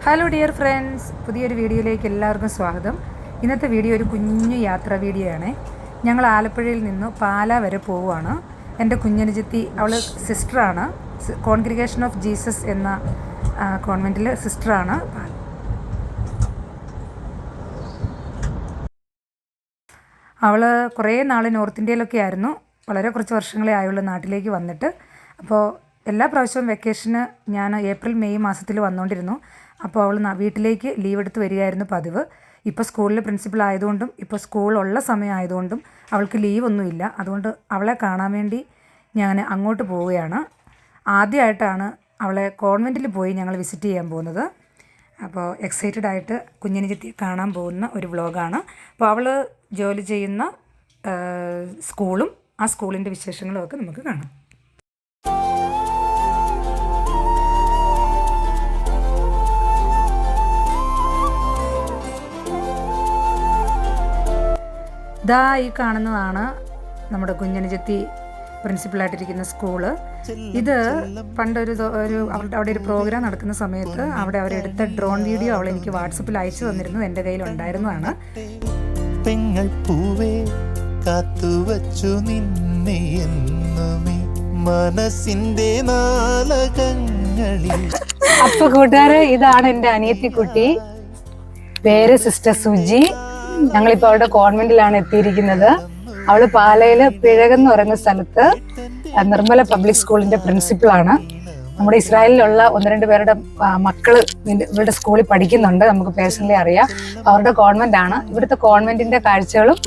Hello dear friends, പുതിയൊരു വീഡിയോയിലേക്ക് എല്ലാവർക്കും സ്വാഗതം. ഇന്നത്തെ വീഡിയോ ഒരു കുഞ്ഞു യാത്രാ വീഡിയോ ആണ്. ഞങ്ങൾ ആലപ്പുഴയിൽ നിന്ന് പാലാ വരെ പോവുകയാണ്. എൻ്റെ കുഞ്ഞനുജത്തി, അവൾ സിസ്റ്ററാണ്, കോൺഗ്രിഗേഷൻ ഓഫ് ജീസസ് എന്ന കോൺവെൻറ്റിൽ സിസ്റ്ററാണ്. അവൾ കുറേ നാൾ നോർത്ത് ഇന്ത്യയിലൊക്കെ ആയിരുന്നു. വളരെ കുറച്ച് വർഷങ്ങളെ ആയുള്ളൂ നാട്ടിലേക്ക് വന്നിട്ട്. അപ്പോൾ എല്ലാ പ്രാവശ്യവും വെക്കേഷന് ഞാൻ ഏപ്രിൽ മെയ് മാസത്തിൽ വന്നുകൊണ്ടിരുന്നു. അപ്പോൾ അവൾ വീട്ടിലേക്ക് ലീവ് എടുത്ത് വരികയായിരുന്നു പതിവ്. ഇപ്പോൾ സ്കൂളിൽ പ്രിൻസിപ്പൽ ആയതുകൊണ്ടും ഇപ്പോൾ സ്കൂളുള്ള സമയം ആയതുകൊണ്ടും അവൾക്ക് ലീവൊന്നുമില്ല. അതുകൊണ്ട് അവളെ കാണാൻ വേണ്ടി ഞാൻ അങ്ങോട്ട് പോവുകയാണ്. ആദ്യമായിട്ടാണ് അവളെ കോൺവെൻറ്റിൽ പോയി ഞങ്ങൾ വിസിറ്റ് ചെയ്യാൻ പോകുന്നത്. അപ്പോൾ എക്സൈറ്റഡ് ആയിട്ട് കുഞ്ഞനുജത്തിയെ കാണാൻ പോകുന്ന ഒരു വ്ളോഗാണ്. അപ്പോൾ അവൾ ജോലി ചെയ്യുന്ന സ്കൂളും ആ സ്കൂളിൻ്റെ വിശേഷങ്ങളും ഒക്കെ നമുക്ക് കാണാം. ദാ ഈ കാണുന്നതാണ് നമ്മുടെ കുഞ്ഞനുജത്തി പ്രിൻസിപ്പളായിട്ടിരിക്കുന്ന സ്കൂള്. ഇത് പണ്ടൊരു അവിടെ ഒരു പ്രോഗ്രാം നടക്കുന്ന സമയത്ത് അവിടെ അവരെടുത്ത ഡ്രോൺ വീഡിയോ അവൾ എനിക്ക് വാട്സപ്പിൽ അയച്ചു തന്നിരുന്നു. എൻ്റെ കയ്യിൽ ഉണ്ടായിരുന്നതാണ്. പെങ്ങൾ പൂവേ കാത്തുവച്ചു നിന്നെ എന്നുമേ മനസ്സിന്റെ നാലകങ്ങളിൽ. അപ്പൊ കൂട്ടുകാരെ, ഇതാണ് എൻ്റെ അനിയത്തിക്കുട്ടി. പേര് സിസ്റ്റർ സുജി. ഞങ്ങളിപ്പോ അവളുടെ കോൺവെന്റിലാണ് എത്തിയിരിക്കുന്നത്. അവള് പാലയില് പിഴകെന്ന് പറയുന്ന സ്ഥലത്ത് നിർമ്മല പബ്ലിക് സ്കൂളിന്റെ പ്രിൻസിപ്പളാണ്. നമ്മുടെ ഇസ്രായേലിലുള്ള 1-2 പേരുടെ മക്കള് ഇവരുടെ സ്കൂളിൽ പഠിക്കുന്നുണ്ട്. നമുക്ക് പേഴ്സണലി അറിയാം. അവരുടെ കോൺവെന്റ് ആണ്. ഇവിടുത്തെ കോൺവെന്റിന്റെ കാഴ്ചകളും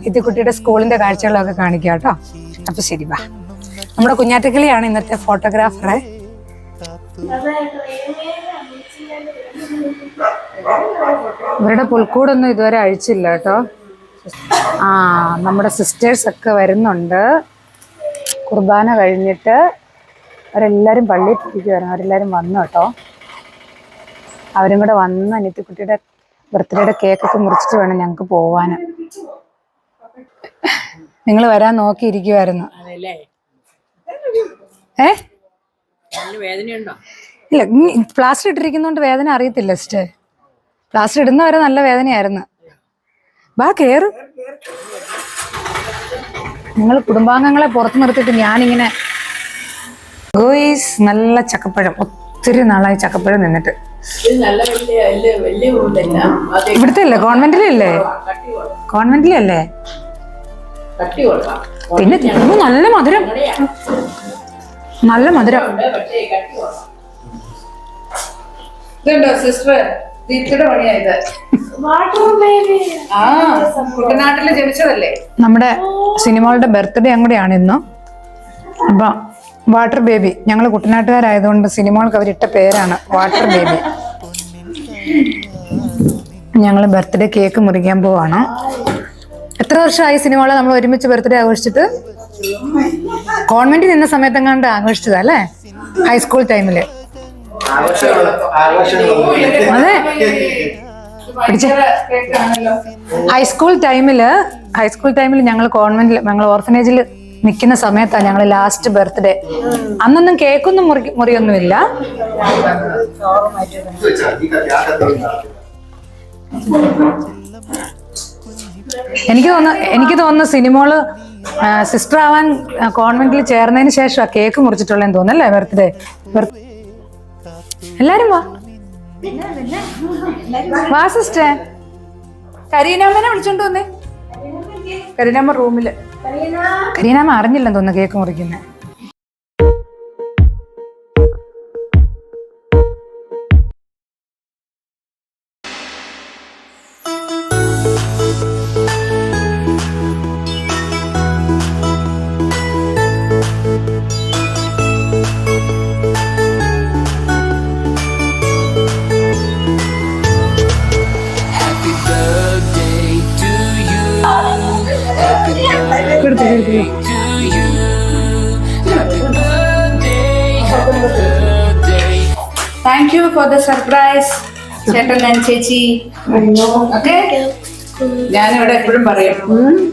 ഇത്തിക്കുട്ടിയുടെ സ്കൂളിന്റെ കാഴ്ചകളും ഒക്കെ കാണിക്കാം കേട്ടോ. അപ്പൊ ശരി, വാ. നമ്മുടെ കുഞ്ഞാറ്റക്കിളിയാണ് ഇന്നത്തെ ഫോട്ടോഗ്രാഫറെ. ഇവരുടെ പുൽക്കൂടൊന്നും ഇതുവരെ അഴിച്ചില്ല കേട്ടോ. നമ്മുടെ സിസ്റ്റേഴ്സ് ഒക്കെ വരുന്നുണ്ട്. കുർബാന കഴിഞ്ഞിട്ട് അവരെല്ലാവരും പള്ളിയിൽ പോയിരിക്കുവായിരുന്നു. അവരെല്ലാവരും വന്നു കേട്ടോ. അവരും കൂടെ വന്ന് അനിയത്തിക്കുട്ടിയുടെ ബർത്ത്ഡേയുടെ കേക്കൊക്കെ മുറിച്ചിട്ട് വേണം ഞങ്ങൾക്ക് പോവാൻ. നിങ്ങൾ വരാൻ നോക്കിയിരിക്കുവായിരുന്നു. ഇല്ല, പ്ലാസ്റ്റർ ഇട്ടിരിക്കുന്നോണ്ട് വേദന അറിയത്തില്ല സിസ്റ്റേ. പ്ലാസ്റ്റർ ഇടുന്നവരെ നല്ല വേദനയായിരുന്നു. ബാ കേറ്. നിങ്ങൾ കുടുംബാംഗങ്ങളെ പുറത്തു നിർത്തിയിട്ട് ഞാനിങ്ങനെ നല്ല ചക്കപ്പഴം. ഒത്തിരി നാളായി ചക്കപ്പഴം നിന്നിട്ട്. ഇവിടുത്തെ അല്ലേ? കോൺവെന്റിലല്ലേ? കോൺവെന്റിലല്ലേ? പിന്നെ നല്ല മധുരം, നല്ല മധുരം. ഇതുണ്ടോ സിസ്റ്റർ? കുട്ടനാട്ടില് ജനിച്ചതല്ലേ? നമ്മുടെ സിനിമകളുടെ ബർത്ത്ഡേ അങ്ങോടെയാണ് ഇന്ന്. അപ്പൊ വാട്ടർ ബേബി, ഞങ്ങൾ കുട്ടനാട്ടുകാരായതുകൊണ്ട് സിനിമകൾക്ക് അവരിട്ട പേരാണ് വാട്ടർ ബേബി. ഞങ്ങൾ ബർത്ത്ഡേ കേക്ക് മുറിക്കാൻ പോവാണ്. എത്ര വർഷമായി സിനിമകളെ നമ്മൾ ഒരുമിച്ച് ബർത്ത്ഡേ ആഘോഷിച്ചിട്ട്? കോൺവെന്റിൽ നിന്ന സമയത്തെങ്ങാണ്ട് ആഘോഷിച്ചതാ അല്ലേ? ഹൈസ്കൂൾ ടൈമില്. അതെ, ഹൈസ്കൂൾ ടൈമില് ഞങ്ങൾ കോൺവെന്റിൽ, ഞങ്ങൾ ഓർഫനേജിൽ നിൽക്കുന്ന സമയത്താണ് ഞങ്ങൾ ലാസ്റ്റ് ബർത്ത്ഡേ. അന്നൊന്നും കേക്കൊന്നും മുറിയൊന്നുമില്ല. എനിക്ക് തോന്നുന്നു സിനിമകള് സിസ്റ്റർ ആവാൻ കോൺവെന്റിൽ ചേർന്നതിന് ശേഷം കേക്ക് മുറിച്ചിട്ടുള്ളതെന്ന് തോന്നുന്നല്ലേ ബർത്ത്ഡേ. എല്ലാരും വാ സിസ്റ്റർ. കരീനാമ്മനെ വിളിച്ചോണ്ട് വന്നേ. കരീനാമ്മ റൂമില്. കരീനാമ്മ അറിഞ്ഞില്ലെന്ന് തോന്നുന്നു കേക്ക് മുറിക്കുന്നേ. Thank you for the surprise, ചേട്ടൻ and ചേച്ചി. ഓക്കെ, ഞാനിവിടെ എപ്പോഴും പറയും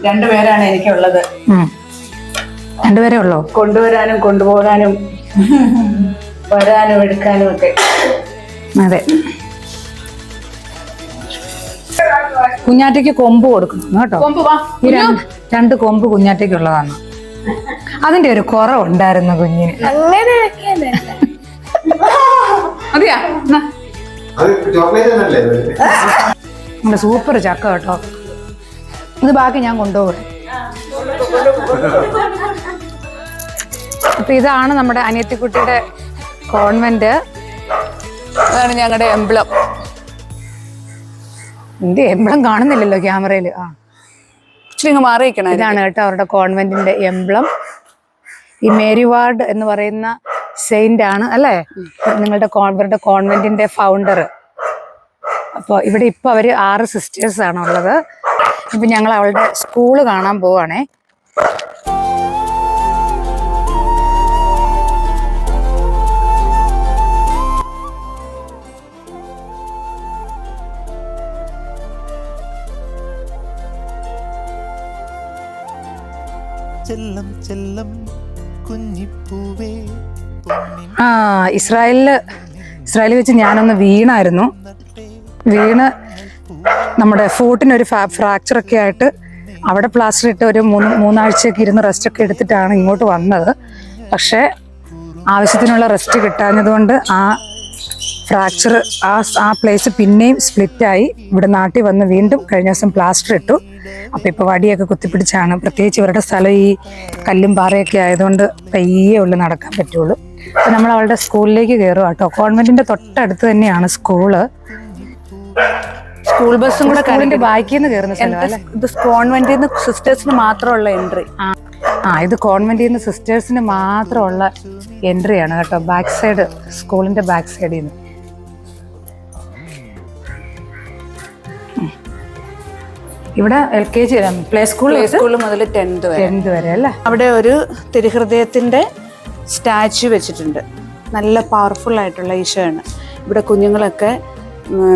2 പേരാണ് എനിക്കുള്ളത്. 2 പേരേ ഉള്ളോ? കൊണ്ടുവരാനും കൊണ്ടുപോകാനും വരാനും എടുക്കാനും ഒക്കെ. അതെ. കുഞ്ഞാറ്റയ്ക്ക് കൊമ്പ് കൊടുക്കണം കേട്ടോ. ഈ രണ്ട് കൊമ്പ് കുഞ്ഞാറ്റയ്ക്കുള്ളതാണ്. അതിന്റെ ഒരു കുറവുണ്ടായിരുന്നു കുഞ്ഞിന്. അതെയാ, നല്ല സൂപ്പർ ചക്ക കേട്ടോ. ഇത് ബാക്കി ഞാൻ കൊണ്ടുപോകും. അപ്പൊ ഇതാണ് നമ്മുടെ അനിയത്തിക്കുട്ടിയുടെ കോൺവെന്റ്. അതാണ് ഞങ്ങളുടെ എംബ്ലം. എന്റെ എംബ്ലം കാണുന്നില്ലല്ലോ ക്യാമറയിൽ. ആ, ഇച്ചിരി മാറിയിരിക്കണം. ഇതാണ് കേട്ടോ അവരുടെ കോൺവെന്റിന്റെ എംബ്ലം. ഈ മേരി വാർഡ് എന്ന് പറയുന്ന സെയിന്റ് ആണ് അല്ലേ നിങ്ങളുടെ ഇവരുടെ കോൺവെന്റിന്റെ ഫൗണ്ടർ. അപ്പോൾ ഇവിടെ ഇപ്പൊ അവര് 6 സിസ്റ്റേഴ്സ് ആണ് ഉള്ളത്. ഇപ്പൊ ഞങ്ങൾ അവളുടെ സ്കൂള് കാണാൻ പോവാണേ. ചെല്ലം ചെല്ലം കുഞ്ഞിപ്പൂവേ ഇസ്രായേലിൽ വെച്ച് ഞാനൊന്ന് വീണായിരുന്നു. വീണ് നമ്മുടെ ഫൂട്ടിനൊരു ഫ്രാക്ചർ ഒക്കെ ആയിട്ട് അവിടെ പ്ലാസ്റ്റർ ഇട്ട് ഒരു മൂന്നാഴ്ചയൊക്കെ ഇരുന്ന് റെസ്റ്റ് ഒക്കെ എടുത്തിട്ടാണ് ഇങ്ങോട്ട് വന്നത്. പക്ഷേ ആവശ്യത്തിനുള്ള റെസ്റ്റ് കിട്ടാഞ്ഞതുകൊണ്ട് ആ ഫ്രാക്ചർ ആ പ്ലേസ് പിന്നെയും സ്പ്ലിറ്റായി. ഇവിടെ നാട്ടിൽ വന്ന് വീണ്ടും കഴിഞ്ഞ ദിവസം പ്ലാസ്റ്റർ ഇട്ടു. അപ്പം ഇപ്പോൾ വടിയൊക്കെ കുത്തിപ്പിടിച്ചാണ്. പ്രത്യേകിച്ച് ഇവരുടെ സ്ഥലം ഈ കല്ലും പാറയൊക്കെ ആയതുകൊണ്ട് പയ്യേ ഉള്ളു നടക്കാൻ പറ്റുള്ളൂ. അപ്പം നമ്മൾ അവളുടെ സ്കൂളിലേക്ക് കയറുക കേട്ടോ. കോൺവെന്റിന്റെ തൊട്ടടുത്ത് തന്നെയാണ് സ്കൂള്. സ്കൂൾ ബസ്സും കൂടെ സ്കൂളിന്റെ ബാക്കിൽ നിന്ന് കയറുന്ന സ്ഥലം. ഇത് കോൺവെന്റിൽ നിന്ന് സിസ്റ്റേഴ്സിന് മാത്രമുള്ള എൻട്രി. ഇത് കോൺവെന്റിൽ നിന്ന് സിസ്റ്റേഴ്സിന് മാത്രമുള്ള എൻട്രി ആണ് കേട്ടോ. ബാക്ക് സൈഡ്, സ്കൂളിന്റെ ബാക്ക് സൈഡിൽ നിന്ന്. ഇവിടെ LKG പ്ലേ സ്കൂൾ മുതൽ 10th വരെ അല്ലേ. അവിടെ ഒരു തിരുഹൃദയത്തിന്റെ സ്റ്റാച്യു വെച്ചിട്ടുണ്ട്. നല്ല പവർഫുൾ ആയിട്ടുള്ള ഈശോയാണ്. ഇവിടെ കുഞ്ഞുങ്ങളൊക്കെ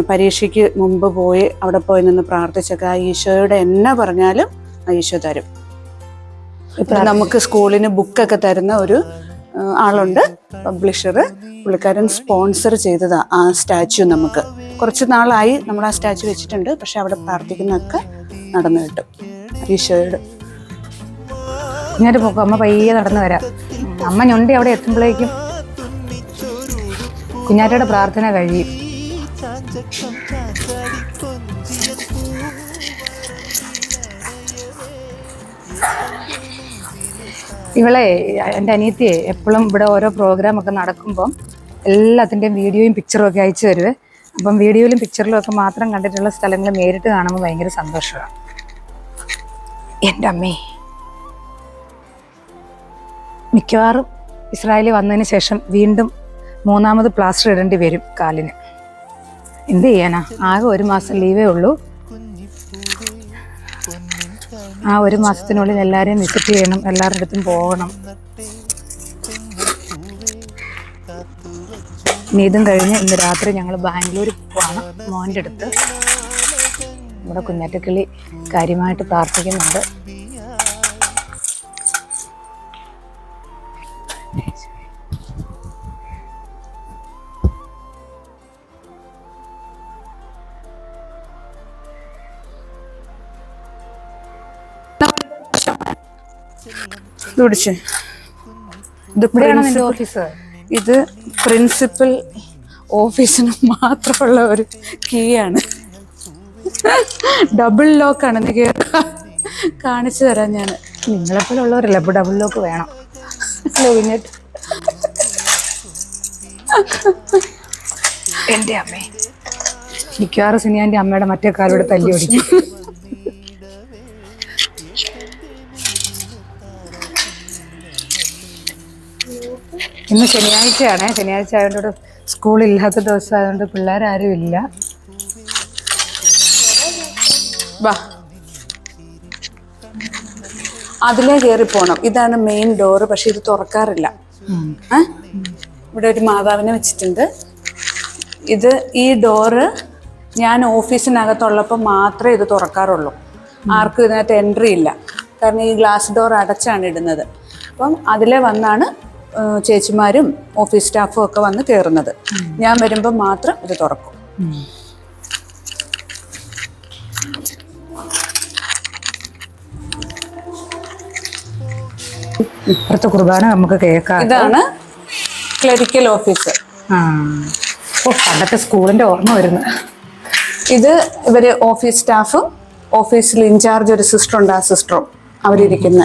പരീക്ഷയ്ക്ക് മുമ്പ് പോയി അവിടെ പോയി നിന്ന് പ്രാർത്ഥിച്ചൊക്കെ ആ ഈശോയുടെ എന്നാ പറഞ്ഞാലും ആ ഈശോ തരും. നമുക്ക് സ്കൂളിന് ബുക്കൊക്കെ തരുന്ന ഒരു ആളുണ്ട്, പബ്ലിഷർ. പുള്ളിക്കാരൻ സ്പോൺസർ ചെയ്തതാ ആ സ്റ്റാച്യു. നമുക്ക് കുറച്ച് നാളായി നമ്മൾ ആ സ്റ്റാച്യു വെച്ചിട്ടുണ്ട്. പക്ഷെ അവിടെ പ്രാർത്ഥിക്കുന്നൊക്കെ നടന്നു കിട്ടും ഈശോയോട്. ഇങ്ങോട്ട് പോക്കും അമ്മ പയ്യെ നടന്നു വരാം. അമ്മ ഞൊണ്ടി അവിടെ എത്തുമ്പോഴേക്കും കുഞ്ഞാറ്റയുടെ പ്രാർത്ഥന കഴിയും. ഇവളെ എൻ്റെ അനിയത്തിയെ എപ്പോഴും ഇവിടെ ഓരോ പ്രോഗ്രാം ഒക്കെ നടക്കുമ്പം എല്ലാത്തിൻ്റെയും വീഡിയോയും പിക്ചറും ഒക്കെ അയച്ചു തരുവേ. അപ്പം വീഡിയോയിലും പിക്ചറിലും ഒക്കെ മാത്രം കണ്ടിട്ടുള്ള സ്ഥലങ്ങൾ നേരിട്ട് കാണുമ്പോൾ ഭയങ്കര സന്തോഷമാണ്. എൻ്റെ അമ്മേ, മിക്കവാറും ഇസ്രായേലിൽ വന്നതിന് ശേഷം വീണ്ടും 3ാമത് പ്ലാസ്റ്റർ ഇടേണ്ടി വരും കാലിന്. എന്ത് ചെയ്യാനാ, ആകെ 1 മാസം ലീവേ ഉള്ളൂ. ആ 1 മാസത്തിനുള്ളിൽ എല്ലാവരെയും വിസിറ്റ് ചെയ്യണം, എല്ലാവരുടെ അടുത്തും പോകണം. ഇനി ഇതും കഴിഞ്ഞ് ഇന്ന് രാത്രി ഞങ്ങൾ ബാംഗ്ലൂർ പോവാണ് മോൻ്റെ അടുത്ത്. നമ്മുടെ കുഞ്ഞാറ്റക്കിളി കാര്യമായിട്ട് പ്രാർത്ഥിക്കുന്നുണ്ട്. ഇത് പ്രിൻസിപ്പൽ ഓഫീസിന് മാത്രമുള്ള ഒരു കീ ആണ്. ഡബിൾ ലോക്കാണ്. കാണിച്ചു തരാം ഞാൻ. നിങ്ങളെപ്പോലെ ഉള്ളവരല്ല ഇപ്പോൾ ഡബിൾ ലോക്ക് വേണം. എൻ്റെ അമ്മേ, മിക്കവാറും സിനിയാൻ്റെ അമ്മയുടെ മറ്റേ കാലോടെ തല്ലി ഓടിക്കും. ഇന്ന് ശനിയാഴ്ചയാണേ. ശനിയാഴ്ച ആയതുകൊണ്ട് സ്കൂളില്ലാത്ത ദിവസം ആയതുകൊണ്ട് പിള്ളേരാരും ഇല്ല. വാ, അതിലേ കയറി പോണം. ഇതാണ് മെയിൻ ഡോറ്. പക്ഷെ ഇത് തുറക്കാറില്ല. ഇവിടെ ഒരു മാതാവിനെ വെച്ചിട്ടുണ്ട്. ഈ ഡോറ് ഞാൻ ഓഫീസിനകത്തുള്ളപ്പോൾ മാത്രമേ ഇത് തുറക്കാറുള്ളൂ. ആർക്കും ഇതിനകത്ത് എൻട്രി ഇല്ല. കാരണം ഈ ഗ്ലാസ് ഡോർ അടച്ചാണ് ഇടുന്നത്. അപ്പം അതിലെ വന്നാണ് ചേച്ചിമാരും ഓഫീസ് സ്റ്റാഫും ഒക്കെ വന്ന് കയറുന്നത്. ഞാൻ വരുമ്പോൾ മാത്രം ഇത് തുറക്കും. ഇപ്പുറത്തെ കുർബാന നമുക്ക് കേൾക്കാം. ഇതാണ് ക്ലറിക്കൽ ഓഫീസ്. ആ ഓ, പണ്ടത്തെ സ്കൂളിന്റെ ഓർമ്മ വരുന്നു. ഇത് ഇവര് ഓഫീസ് സ്റ്റാഫും ഓഫീസിൽ ഇൻചാർജ് ഒരു സിസ്റ്റർ ഉണ്ട്, ആ സിസ്റ്ററും അവരിയ്ക്കുന്ന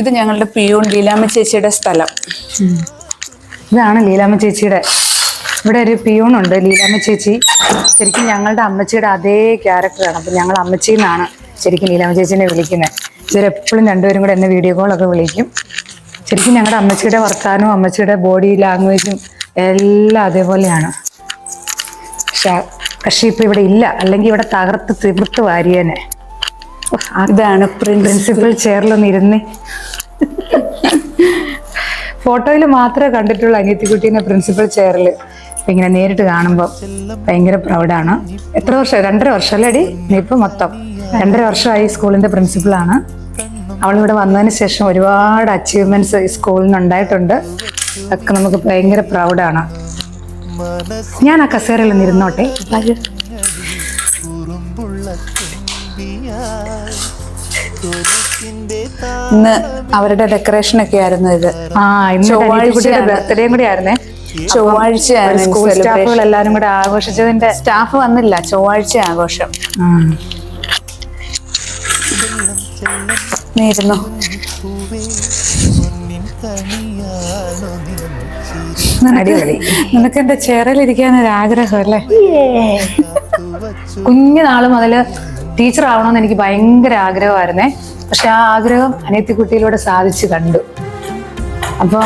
ഇത് ഞങ്ങളുടെ പിയൂൺ ലീലാമ്മ ചേച്ചിയുടെ സ്ഥലം. ഇതാണ് ലീലാമ്മ ചേച്ചിയുടെ, ഇവിടെ ഒരു പിയൂണുണ്ട് ലീലാമ്മ ചേച്ചി. ശരിക്കും ഞങ്ങളുടെ അമ്മച്ചിയുടെ അതേ ക്യാരക്ടറാണ്. അപ്പം ഞങ്ങൾ അമ്മച്ചി എന്നാണ് ശരിക്കും ലീലാമ്മ ചേച്ചീനെ വിളിക്കുന്നത്. ഇവരെപ്പോഴും രണ്ടുപേരും കൂടെ എന്നെ വീഡിയോ കോളൊക്കെ വിളിക്കും. ശരിക്കും ഞങ്ങളുടെ അമ്മച്ചിയുടെ വർത്താനവും അമ്മച്ചിയുടെ ബോഡി ലാംഗ്വേജും എല്ലാം അതേപോലെയാണ്. പക്ഷെ ഇപ്പം ഇവിടെ ഇല്ല, അല്ലെങ്കിൽ ഇവിടെ തകർത്ത് തിമിർത്ത് വാരിയേനെ. ഇതാണ് പ്രിൻസിപ്പൽ ചെയറിലൊന്ന് ഇരുന്ന്. ഫോട്ടോയിൽ മാത്രമേ കണ്ടിട്ടുള്ളൂ അനിയത്തിക്കുട്ടീനെ പ്രിൻസിപ്പൽ ചെയറിൽ. ഇങ്ങനെ നേരിട്ട് കാണുമ്പോൾ ഭയങ്കര പ്രൗഡാണ്. എത്ര വർഷം? 2.5 വർഷം അല്ലേ അടി? ഇപ്പം മൊത്തം 2.5 വർഷമായി സ്കൂളിന്റെ പ്രിൻസിപ്പളാണ്. അവളിവിടെ വന്നതിന് ശേഷം ഒരുപാട് അച്ചീവ്മെന്റ്സ് ഈ സ്കൂളിന് ഉണ്ടായിട്ടുണ്ട്. ഒക്കെ നമുക്ക് ഭയങ്കര പ്രൗഡാണ്. ഞാൻ ആ കസേരയിൽ ഒന്ന് ഇരുന്നോട്ടെ. ഇന്ന് അവരുടെ ഡെക്കറേഷൻ ഒക്കെ ആയിരുന്നു ഇത്. ബർത്ത്ഡേയും കൂടി ആയിരുന്നേ. ചൊവ്വാഴ്ചയാണ് സ്കൂൾ സ്റ്റാഫുകൾ എല്ലാരും കൂടെ ആഘോഷിച്ചതിന്റെ. സ്റ്റാഫ് വന്നില്ല, ചൊവ്വാഴ്ച ആഘോഷം. നീരുന്നു. അടിപൊളി. നിനക്ക് എന്റെ ചെയറിലിരിക്കാൻ ഒരു ആഗ്രഹം അല്ലേ? കുഞ്ഞുനാള് മുതല് ടീച്ചർ ആവണമെന്ന് എനിക്ക് ഭയങ്കര ആഗ്രഹമായിരുന്നേ. പക്ഷെ ആ ആഗ്രഹം അനിയത്തിക്കുട്ടിയിലൂടെ സാധിച്ചു കണ്ടു. അപ്പോൾ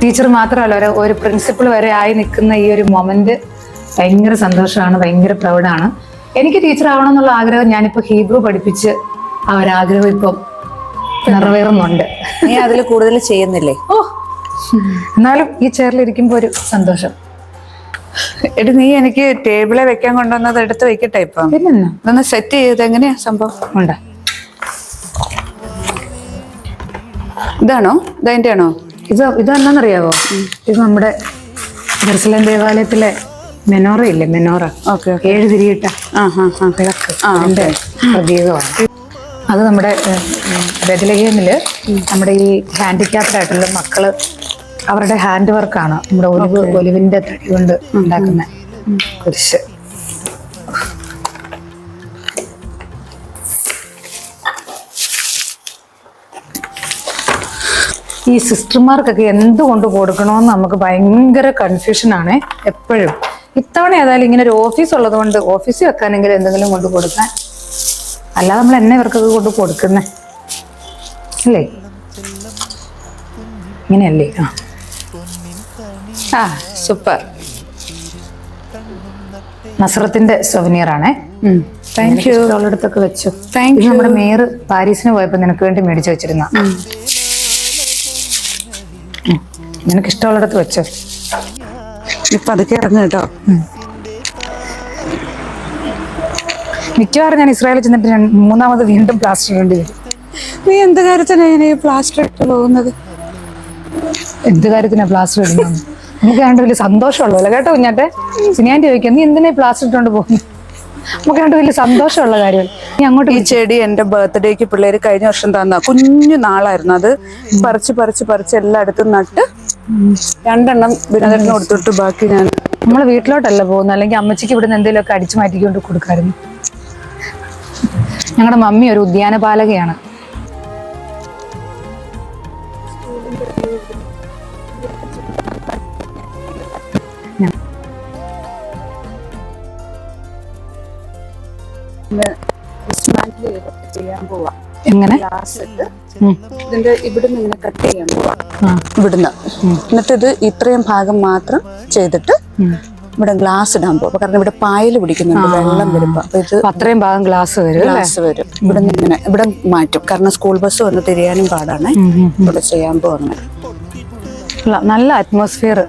ടീച്ചർ മാത്രമല്ല, ഒരു പ്രിൻസിപ്പൾ വരെ ആയി നിൽക്കുന്ന ഈ ഒരു മൊമെന്റ് ഭയങ്കര സന്തോഷമാണ്, ഭയങ്കര പ്രൗഡാണ്. എനിക്ക് ടീച്ചർ ആവണം എന്നുള്ള ആഗ്രഹം ഞാനിപ്പോൾ ഹീബ്രു പഠിപ്പിച്ച് ആ ഒരാഗ്രഹം ഇപ്പം നിറവേറുന്നുണ്ട്. നീ അതിൽ കൂടുതൽ ചെയ്യുന്നില്ലേ? ഓ, എന്നാലും ഈ ചെയറിലിരിക്കുമ്പോൾ ഒരു സന്തോഷം. എടി, നീ എനിക്ക് ടേബിളെ വെക്കാൻ കൊണ്ടുവന്നത് എടുത്ത് വെക്കട്ടെ. ഇപ്പം പിന്നെന്നാ ഇതൊന്ന് സെറ്റ് ചെയ്ത് എങ്ങനെയാ സംഭവം? ഉണ്ട്. ഇതാണോ? ഇതതിൻ്റെ ആണോ? ഇതെന്നാന്നറിയാവോ? ഇത് നമ്മുടെ ജെറുസലേം ദേവാലയത്തിലെ മെനോറ ഇല്ലേ? മെനോറ. 7 തിരിയിട്ട വിളക്ക്, അതിന്റെ പ്രതീകമാണ്. അത് നമ്മുടെ ബെത്ലഹേമില് നമ്മുടെ ഈ ഹാൻഡിക്യാപ്ഡ് ആയിട്ടുള്ള മക്കള് അവരുടെ ഹാൻഡ് വർക്കാണ്. നമ്മുടെ ഒലിവിന്റെ തടി കൊണ്ട് ഉണ്ടാക്കുന്ന കുരിശ്. ഈ സിസ്റ്റർമാർക്കൊക്കെ എന്തുകൊണ്ട് കൊടുക്കണമെന്ന് നമുക്ക് ഭയങ്കര കൺഫ്യൂഷനാണ് എപ്പോഴും. ഇത്തവണ ഏതായാലും ഇങ്ങനെ ഒരു ഓഫീസ് ഉള്ളത് കൊണ്ട് ഓഫീസിൽ വെക്കാനെങ്കിലും എന്തെങ്കിലും കൊണ്ട് കൊടുക്കാൻ, അല്ലാതെ നമ്മൾ എന്നെ ഇവർക്കൊക്കെ കൊണ്ട് കൊടുക്കുന്നേ അല്ലേ? ഇങ്ങനെയല്ലേ? ആ സൂപ്പർ. നസ്രത്തിന്റെ സൊവനിയർ ആണേ. Thank you. അടുത്തൊക്കെ വെച്ചു. Thank you. നമ്മുടെ മേയർ പാരീസിന് പോയപ്പോ നിനക്ക് വേണ്ടി മേടിച്ചു വെച്ചിരുന്ന. നിനക്ക് ഇഷ്ടമുള്ളിടത്ത് വെച്ചോ. ഇപ്പൊ അതൊക്കെ ഇറങ്ങും കേട്ടോ. മിക്കവാറും ഞാൻ ഇസ്രായേലിൽ ചെന്നിട്ട് 3ാമത് വീണ്ടും പ്ലാസ്റ്റർ ഇടേണ്ടി വരും. നീ എന്ത് കാര്യത്തിനാണ് ഈ പ്ലാസ്റ്റർ ഇട്ട് പോകുന്നത്? എന്ത് കാര്യത്തിനാ പ്ലാസ്റ്റർ ഇടുന്നത്? നമുക്ക് കണ്ട് വലിയ സന്തോഷമുള്ളതല്ല കേട്ടോ കുഞ്ഞാട്ടെ. ഞാൻ ചോദിക്കാം, നീ എന്തിനാ പ്ലാസ്റ്റർ ഇട്ടുകൊണ്ട് പോകുന്നു? നമുക്ക് കണ്ട് വലിയ സന്തോഷമുള്ള കാര്യമല്ല. നീ അങ്ങോട്ട്. ഈ ചെടി എന്റെ ബർത്ത്ഡേക്ക് പിള്ളേര് കഴിഞ്ഞ വർഷം തന്ന കുഞ്ഞു നാളായിരുന്നു. അത് പറിച്ച് എല്ലായിടത്തും നട്ട് 2 എണ്ണം ബിനോദത്തിന് കൊടുത്തിട്ട് ബാക്കി ഞാൻ നമ്മളെ വീട്ടിലോട്ടല്ല പോകുന്നത്. അല്ലെങ്കിൽ അമ്മച്ചിക്ക് ഇവിടുന്ന് എന്തെങ്കിലുമൊക്കെ അടിച്ചു മാറ്റിക്കൊണ്ട് കൊടുക്കായിരുന്നു. ഞങ്ങളുടെ മമ്മി ഒരു ഉദ്യാനപാലകയാണ്. ചെയ്യാൻ പോവാ. എങ്ങനെ? ഇതിന്റെ ഇവിടുന്ന് ഇങ്ങനെ കട്ട് ചെയ്യാൻ പോവാ. ഇവിടുന്ന് എന്നിട്ട് ഇത് ഇത്രയും ഭാഗം മാത്രം ചെയ്തിട്ട് ഇവിടെ ഗ്ലാസ് ഇടാൻ പോകും. കാരണം ഇവിടെ പായൽ പിടിക്കുന്നുണ്ട്, വെള്ളം വരുമ്പോ. അപ്പൊ ഇത് അത്രയും ഭാഗം ഗ്ലാസ് വരും. ഇവിടെ മാറ്റും. കാരണം സ്കൂൾ ബസ് വന്ന് തിരിയാനും പാടാണ്. ഇവിടെ ചെയ്യാൻ പോകുന്നത്. നല്ല അറ്റ്മോസ്ഫിയർ.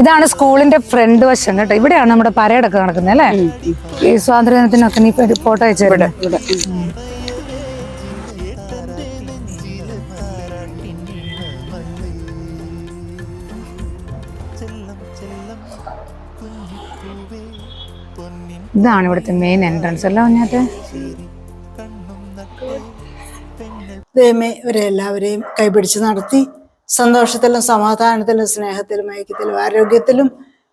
ഇതാണ് സ്കൂളിന്റെ ഫ്രണ്ട് വശം കേട്ടോ. ഇവിടെയാണ് നമ്മുടെ പരേഡൊക്കെ നടക്കുന്നത് അല്ലേ? ഈ സ്വാതന്ത്ര്യദിനത്തിനൊക്കെ നീ ഫോട്ടോ അയച്ചു. ഇവിടെ ഇതാണ് ഇവിടുത്തെ മെയിൻ എൻട്രൻസ് അല്ല കുഞ്ഞാറ്റെ? ദൈവമേ ഇവരെ എല്ലാവരെയും കൈപിടിച്ച് നടത്തി സന്തോഷത്തിലും സമാധാനത്തിലും സ്നേഹത്തിലും ഐക്യത്തിലും ആരോഗ്യത്തിലും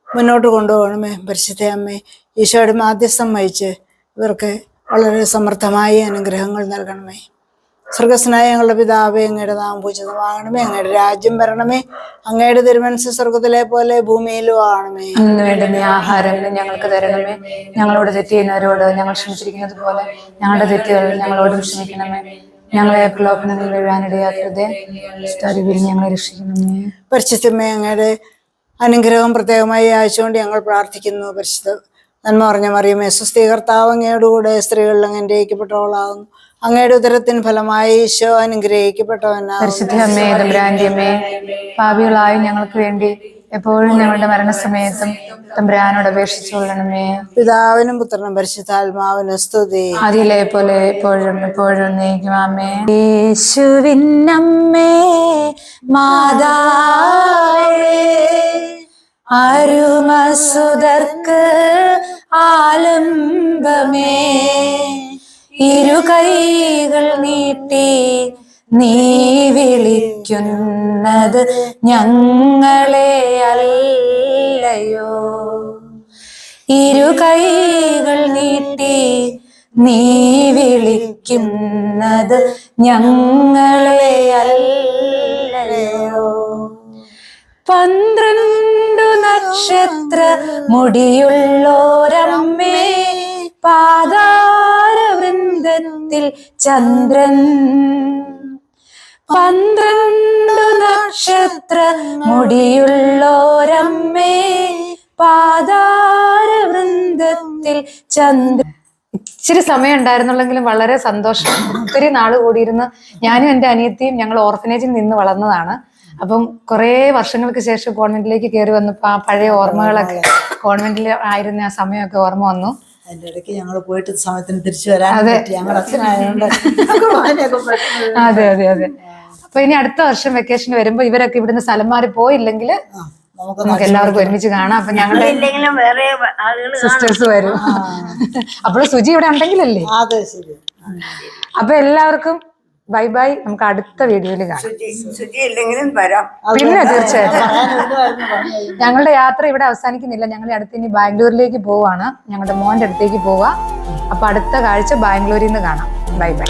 മുന്നോട്ട് കൊണ്ടുപോകണമേ. പരിശുദ്ധ അമ്മേ, ഈശോയുടെ മാധ്യസ്ഥം വഹിച്ച് ഇവർക്ക് വളരെ സമൃദ്ധമായ അനുഗ്രഹങ്ങൾ നൽകണമേ. സ്വർഗസ്നായ ഞങ്ങളുടെ പിതാവേ, അങ്ങയുടെ നാമം പൂജിതമാകണമേ. അങ്ങയുടെ രാജ്യം വരണമേ. അങ്ങയുടെ തിരുമനസ്സ് സ്വർഗത്തിലെ പോലെ ഭൂമിയിലും ആകണമേ. അന്ന് വേണ്ടുന്ന ആഹാരം ഞങ്ങൾക്ക് തരണമേ. ഞങ്ങളോട് തെറ്റ് ചെയ്യുന്നവരോട് ഞങ്ങൾ ക്ഷമിച്ചിരിക്കുന്നത് പോലെ ഞങ്ങളുടെ തെറ്റുകൾ ഞങ്ങളോടും ക്ഷമിക്കണമേ. ഞങ്ങളെ പ്രലോഭനങ്ങളിൽ വീഴാനിടയാക്കരുതേ, ദുഷ്ടാരൂപിയിൽ ഞങ്ങളെ രക്ഷിക്കണമേ. പരിശുദ്ധമേ, അങ്ങയുടെ അനുഗ്രഹം പ്രത്യേകമായി അയച്ചുകൊണ്ട് ഞങ്ങൾ പ്രാർത്ഥിക്കുന്നു. പരിശുദ്ധ നന്മ പറഞ്ഞ മറിയമേ, സ്വസ്തി കർത്താവ് അങ്ങയോടുകൂടെ സ്ത്രീകളിൽ അങ്ങ് അനുഗ്രഹിക്കപ്പെട്ടവളാകുന്നു. അങ്ങയുടെ ഉദരത്തിന് ഫലമായി ഈശോ അനുഗ്രഹിക്കപ്പെട്ടവനാകുന്നു. പരിശുദ്ധ അമ്മേ, തമ്പുരാന്റെ അമ്മേ, പാപികളായ ഞങ്ങൾക്ക് വേണ്ടി എപ്പോഴും ഞങ്ങളുടെ മരണസമയത്തും തമ്പുരാനോട് അപേക്ഷിച്ചു കൊള്ളണമേ. പിതാവിനും പുത്രനും പരിശുദ്ധാത്മാവിനും സ്തുതി. അതിലെ പോലെ എപ്പോഴും എപ്പോഴും നീക്കും. ആമേ. യേശുവിന്നമ്മേ മാതാവേ, അരുമസുതർക്ക് ആലംബമേ, ഇരു കൈകൾ നീട്ടി നീ വിളിക്കുന്നത് ഞങ്ങളെ അല്ലയോ. ഇരു കൈകൾ നീട്ടി നീ വിളിക്കുന്നത് ഞങ്ങളെ അല്ലയോ. 12 നക്ഷത്ര മുടിയുള്ളോരമ്മേ, പാതാരവൃന്ദത്തിൽ ചന്ദ്രൻ. 12 നക്ഷത്ര മുടിയുള്ളോരമ്മേ, പാതാരവൃന്ദത്തിൽ ചന്ദ്രൻ. ഇച്ചിരി സമയം ഉണ്ടായിരുന്നുള്ളെങ്കിലും വളരെ സന്തോഷം. ഒത്തിരി നാൾ കൂടിയിരുന്ന് ഞാനും എൻ്റെ അനിയത്തിയും ഞങ്ങൾ ഓർഫനേജിൽ നിന്ന് വളർന്നതാണ്. അപ്പം കുറേ വർഷങ്ങൾക്ക് ശേഷം കോൺവെന്റിലേക്ക് കയറി വന്നപ്പോൾ ആ പഴയ ഓർമ്മകളൊക്കെ, കോൺവെന്റിൽ ആയിരുന്ന ആ സമയമൊക്കെ ഓർമ്മ വന്നു. അതിന്റെ ഇടയ്ക്ക് ഞങ്ങൾ പോയിട്ട് സമയത്തിന് തിരിച്ചു വരാൻ പറ്റി. ഞങ്ങളുടെ അച്ഛനായതുകൊണ്ട് അതെ അതെ അതെ. അപ്പൊ ഇനി അടുത്ത വർഷം വെക്കേഷൻ വരുമ്പോ ഇവരൊക്കെ ഇവിടുന്ന് സ്ഥലം മാറി പോയില്ലെങ്കിൽ നമുക്ക് എല്ലാവർക്കും ഒരുമിച്ച് കാണാം. അപ്പൊ ഞങ്ങളുടെ സിസ്റ്റേഴ്സ് വരും. അപ്പോൾ സുജി ഇവിടെ ഉണ്ടെങ്കിലല്ലേ. അപ്പൊ എല്ലാവർക്കും ബൈ ബൈ. നമുക്ക് അടുത്ത വീഡിയോയിൽ കാണാം. പിന്നെ തീർച്ചയായിട്ടും ഞങ്ങളുടെ യാത്ര ഇവിടെ അവസാനിക്കുന്നില്ല. ഞങ്ങൾ അടുത്ത് ഇനി ബാംഗ്ലൂരിലേക്ക് പോവാണ്. ഞങ്ങളുടെ മോന്റെ അടുത്തേക്ക് പോവാ. അപ്പൊ അടുത്ത കാഴ്ച ബാംഗ്ലൂരിൽ നിന്ന് കാണാം. Bye bye.